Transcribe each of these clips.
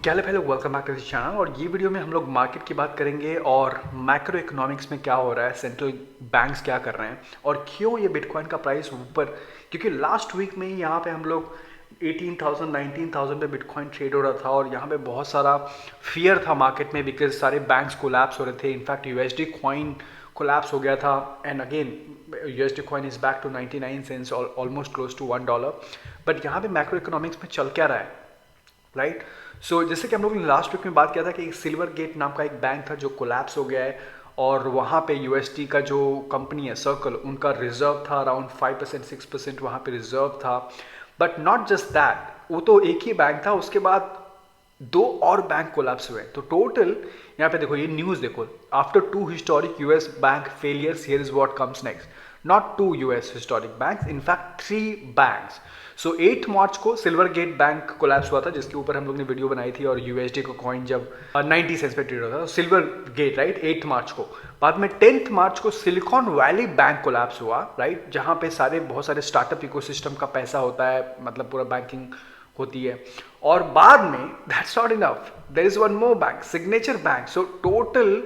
क्या hello welcome back to this channel. और ये वीडियो में हम लोग मार्केट की बात करेंगे और मैक्रो इकोनॉमिक्स में क्या हो रहा है, सेंट्रल बैंक्स क्या कर रहे हैं और क्यों ये बिटकॉइन का प्राइस ऊपर। क्योंकि लास्ट वीक में ही यहाँ पे हम लोग 18,000 19,000 पे बिटकॉइन ट्रेड हो रहा था और यहाँ पे बहुत सारा फियर था मार्केट में बिकॉज सारे बैंक्स कोलैप्स हो रहे थे। इनफैक्ट यूएसडी कॉइन कोलैप्स हो गया था and again USD coin is back to 99 cents, almost close to $1। But यहाँ पे मैक्रो इकोनॉमिक्स में चल क्या रहा है, राइट। सो जैसे कि हम लोग ने लास्ट वीक में बात किया था कि सिल्वर गेट नाम का एक बैंक था जो कोलैप्स हो गया है और वहाँ पे यूएसडी का जो कंपनी है सर्कल, उनका रिजर्व था अराउंड 5% 6% वहाँ पे रिजर्व था। बट नॉट जस्ट दैट, वो तो एक ही बैंक था, उसके बाद दो और बैंक कोलैप्स हुए। तो टोटल यहाँ पे देखो, ये न्यूज़ देखो, after 2 historic US bank failures here is what comes next. Not 2 US historic banks, in fact 3 banks. So 8 March को सिल्वर गेट बैंक कोलैप्स हुआ था जिसके ऊपर हम लोग ने वीडियो बनाई थी और यूएसडी का कॉइन जब 90 सेंट्स पे ट्रेड होता था, सिल्वर गेट, राइट, 8 मार्च को। बाद में 10th मार्च को सिलिकॉन वैली बैंक कोलैप्स हुआ, राइट, जहाँ पे बहुत सारे स्टार्टअप इकोसिस्टम का पैसा होता है, मतलब पूरा बैंकिंग होती है। और बाद में that's not enough, there is one more bank, signature bank. So total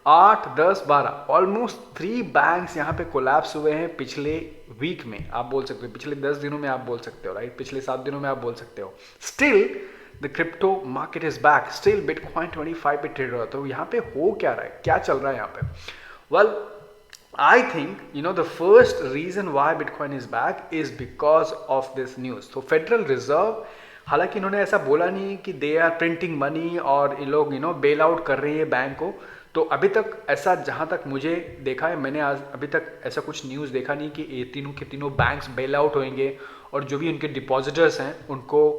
8, 10, 12 almost 3 banks यहाँ पे कोलैप्स हुए हैं पिछले वीक में। आप बोल सकते हो पिछले 10 दिनों में, आप बोल सकते हो, राइट, पिछले 7 दिनों में आप बोल सकते हो। Still the crypto market is back, still bitcoin 25 पे ट्रेड हो रहा है। तो यहाँ पे हो क्या रहा है, क्या चल रहा है यहाँ पे? Well, I think the first reason why Bitcoin is back is because of this news. तो फेडरल रिजर्व, हालांकि इन्होंने ऐसा बोला नहीं कि दे आर प्रिंटिंग मनी और ये लोग बेल आउट कर रहे हैं बैंक को। तो अभी तक ऐसा, जहाँ तक मुझे देखा है, मैंने आज अभी तक ऐसा कुछ न्यूज़ देखा नहीं कि ये तीनों के तीनों बैंक्स बेल आउट होंगे और जो भी उनके डिपॉजिटर्स हैं उनको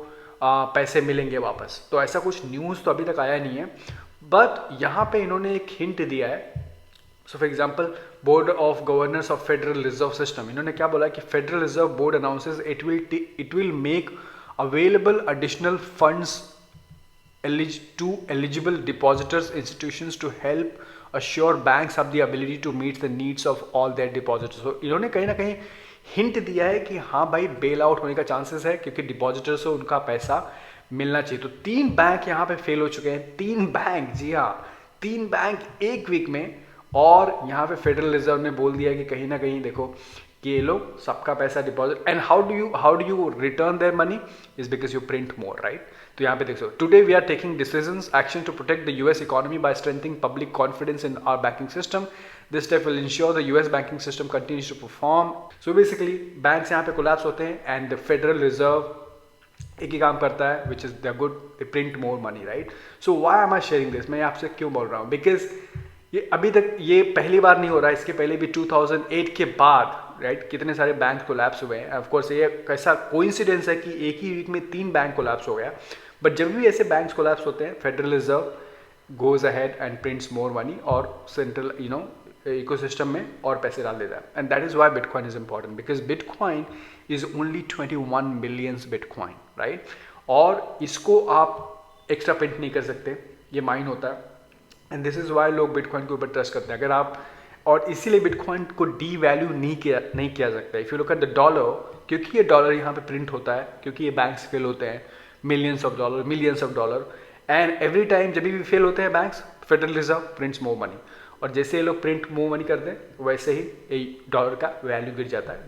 पैसे मिलेंगे वापस। तो ऐसा कुछ न्यूज़ तो अभी तक आया नहीं है। बट यहाँ पे इन्होंने एक हिंट दिया है। So for example, board of governors of federal reserve system, इन्होंने क्या बोला कि federal reserve board announces it will make available additional funds to eligible depositors institutions to help assure banks have the ability to meet the needs of all their depositors। तो इन्होंने कहीं ना कहीं hint दिया है कि हाँ भाई, बेल आउट होने का चांसेस है क्योंकि डिपॉजिटर्स को उनका पैसा मिलना चाहिए। तो 3 बैंक यहाँ पे फेल हो चुके हैं, 3 बैंक, जी हाँ, 3 बैंक एक वीक में। और यहाँ पे फेडरल रिजर्व ने बोल दिया कि कहीं ना कहीं देखो कि ये लोग सबका पैसा deposit, and how do you return their money is because you print more, right. तो यहाँ पे देखो, today we are taking decisions action to protect the US economy by strengthening public confidence in our banking system. This step will ensure the US banking system continues to perform. So basically banks यहाँ पे collapse होते हैं and the federal reserve एक ही काम करता है, which is the good, they print more money, right. So why am I sharing this, मैं आपसे क्यों बोल रहा हूँ? बिकॉज ये अभी तक ये पहली बार नहीं हो रहा है, इसके पहले भी 2008 के बाद, राइट, कितने सारे बैंक कोलैप्स हुए हैं। ऑफ कोर्स ये कैसा कोइंसिडेंस है कि एक ही वीक में 3 बैंक कोलैप्स हो गया। बट जब भी ऐसे बैंक्स कोलैप्स होते हैं, federal reserve goes ahead and prints more money और सेंट्रल इकोसिस्टम में और पैसे डाल देता है। And that is why bitcoin is important, because bitcoin is only 21 millions bitcoin, right. और इसको आप एक्स्ट्रा प्रिंट नहीं कर सकते, ये माइन होता है। एंड दिस इज वाई लोग बिटकॉइन के ऊपर ट्रस्ट करते हैं। अगर आप, और इसीलिए बिटकॉइन को डी वैल्यू नहीं किया सकता। If you look at the dollar, क्योंकि ये डॉलर यहाँ पे प्रिंट होता है, क्योंकि ये बैंक्स फेल होते हैं, millions of dollar, and every time जब भी फेल होते हैं banks, federal reserve prints more money. और जैसे ये लोग प्रिंट मोर मनी करते हैं, वैसे ही डॉलर का वैल्यू गिर जाता है,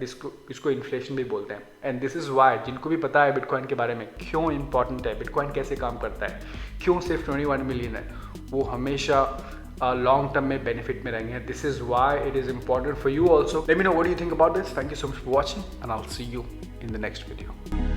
इसको इन्फ्लेशन भी बोलते हैं। एंड दिस इज वाई, जिनको भी पता है बिटकॉइन के बारे में क्यों इंपॉर्टेंट है, बिटकॉइन कैसे काम करता है, क्यों सिर्फ 21 मिलियन है, वो हमेशा लॉन्ग टर्म में बेनिफिट में रहेंगे। This is why it is important for you also. Let me know what do you think about this. Thank you so much for watching and I will see you in the next video.